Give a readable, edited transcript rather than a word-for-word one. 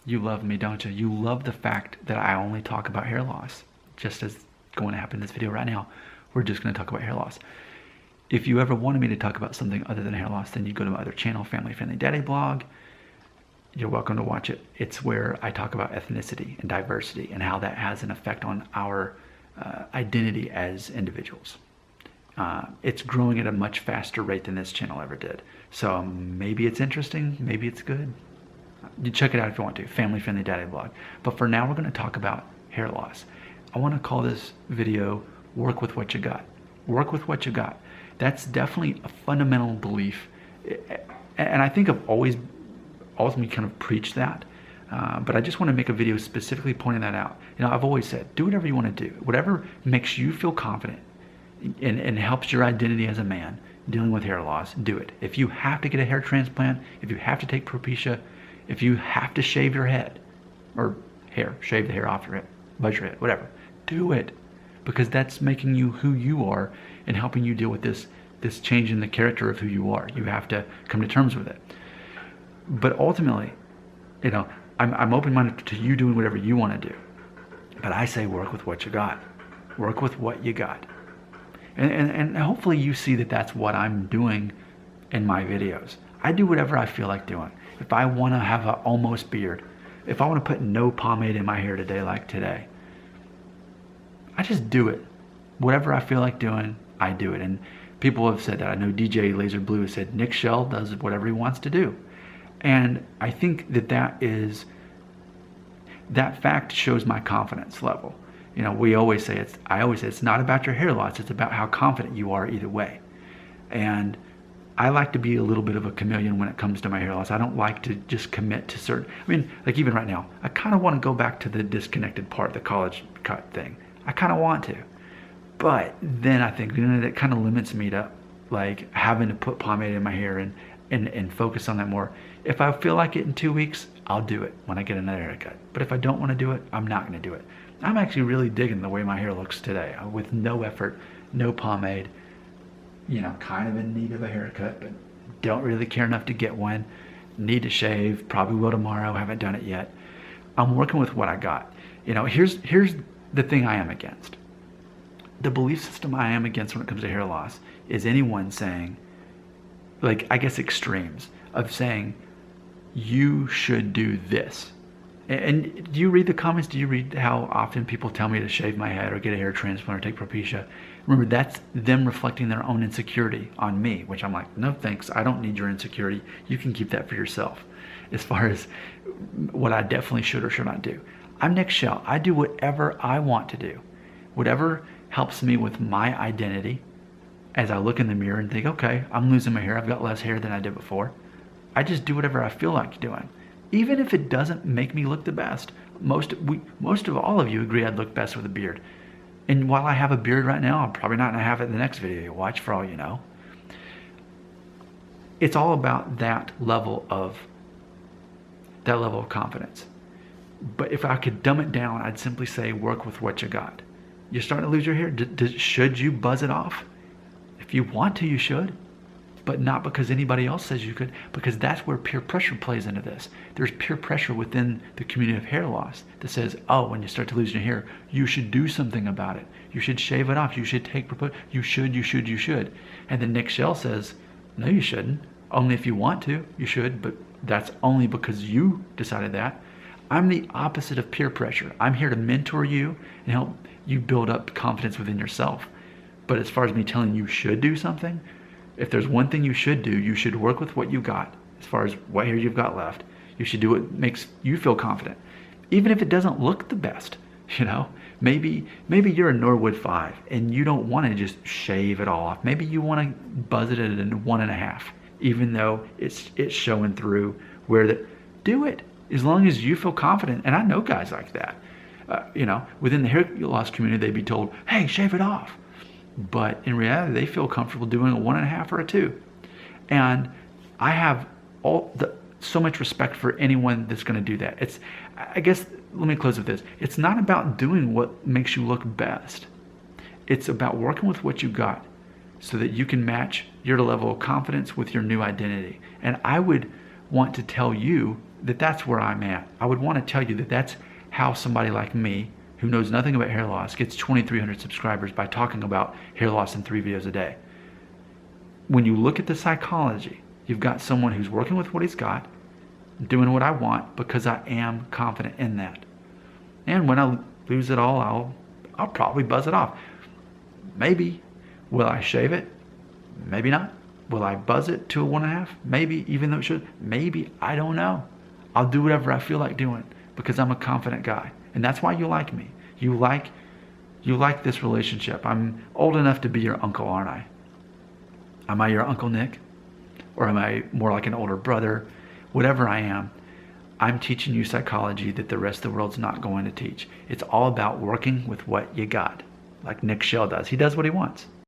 You love me, don't you? You love the fact that I only talk about hair loss. Just as going to happen in this video right now, we're just going to talk about hair loss. If you ever wanted me to talk about something other than hair loss, then you go to my other channel, Family Friendly Daddy blog. You're welcome to watch it. It's where I talk about ethnicity and diversity and how that has an effect on our identity as individuals. It's growing at a much faster rate than this channel ever did. So maybe it's interesting, maybe it's good. You check it out if you want to, Family Friendly Daddy blog. But for now, we're going to talk about hair loss. I want to call this video, Work With What You Got. Work with what you got. That's definitely a fundamental belief. And I think I've always ultimately kind of preached that. But I just want to make a video specifically pointing that out. You know, I've always said, do whatever you want to do. Whatever makes you feel confident and helps your identity as a man dealing with hair loss, do it. If you have to get a hair transplant, if you have to take Propecia, if you have to shave your head, or shave the hair off your head, buzz your head, whatever, do it. Because that's making you who you are and helping you deal with this change in the character of who you are. You have to come to terms with it. But ultimately, you know, I'm open-minded to you doing whatever you want to do. But I say work with what you got. Work with what you got. And hopefully you see that that's what I'm doing in my videos. I do whatever I feel like doing. If I want to have an almost beard, if I want to put no pomade in my hair today like today, I just do it. Whatever I feel like doing, I do it. And people have said that. I know DJ Laser Blue has said Nick Shell does whatever he wants to do. And I think that fact shows my confidence level. You know, I always say it's not about your hair loss, it's about how confident you are either way. And I like to be a little bit of a chameleon when it comes to my hair loss. I don't like to just commit to certain, I mean, like even right now, I kind of want to go back to the disconnected part, the college cut thing. I kind of want to. But then I think, you know, that kind of limits me to like having to put pomade in my hair and focus on that more. If I feel like it in 2 weeks, I'll do it when I get another haircut. But if I don't want to do it, I'm not going to do it. I'm actually really digging the way my hair looks today with no effort, no pomade, you know, kind of in need of a haircut, but don't really care enough to get one. Need to shave, probably will tomorrow, haven't done it yet. I'm working with what I got. You know, here's the thing I am against. The belief system I am against when it comes to hair loss is anyone saying, like, I guess extremes of saying, you should do this. And do you read the comments? Do you read how often people tell me to shave my head or get a hair transplant or take Propecia? Remember, that's them reflecting their own insecurity on me, which I'm like, no thanks, I don't need your insecurity. You can keep that for yourself. As far as what I definitely should or should not do. I'm Nick Shell. I do whatever I want to do. Whatever helps me with my identity as I look in the mirror and think, okay, I'm losing my hair. I've got less hair than I did before. I just do whatever I feel like doing. Even if it doesn't make me look the best. Most of all of you agree I'd look best with a beard. And while I have a beard right now, I'm probably not going to have it in the next video you watch, for all you know. It's all about that level of confidence. But if I could dumb it down, I'd simply say work with what you got. You're starting to lose your hair. Should you buzz it off? If you want to, you should. But not because anybody else says you could, because that's where peer pressure plays into this. There's peer pressure within the community of hair loss that says, oh, when you start to lose your hair, you should do something about it. You should shave it off. You should take Propecia. You should. And then Nick Shell says, no, you shouldn't. Only if you want to, you should, but that's only because you decided that. I'm the opposite of peer pressure. I'm here to mentor you and help you build up confidence within yourself. But as far as me telling you should do something, if there's one thing you should do, you should work with what you got. As far as what hair you've got left, you should do what makes you feel confident. Even if it doesn't look the best, you know, maybe you're a Norwood 5 and you don't want to just shave it all off. Maybe you want to buzz it at a 1.5, even though it's showing through do it as long as you feel confident. And I know guys like that. You know, within the hair loss community, they'd be told, hey, shave it off. But in reality, they feel comfortable doing a 1.5 or a 2. And I have so much respect for anyone that's going to do that. I guess, let me close with this. It's not about doing what makes you look best. It's about working with what you got so that you can match your level of confidence with your new identity. And I would want to tell you that that's where I'm at. I would want to tell you that that's how somebody like me, who knows nothing about hair loss, gets 2,300 subscribers by talking about hair loss in 3 videos a day. When you look at the psychology, you've got someone who's working with what he's got, doing what I want because I am confident in that. And when I lose it all, I'll probably buzz it off. Maybe. Will I shave it? Maybe not. Will I buzz it to a 1.5? Maybe, even though it should. Maybe. I don't know. I'll do whatever I feel like doing because I'm a confident guy. And that's why you like me. You like this relationship. I'm old enough to be your uncle, aren't I? Am I your Uncle Nick? Or am I more like an older brother? Whatever I am, I'm teaching you psychology that the rest of the world's not going to teach. It's all about working with what you got, like Nick Shell does. He does what he wants.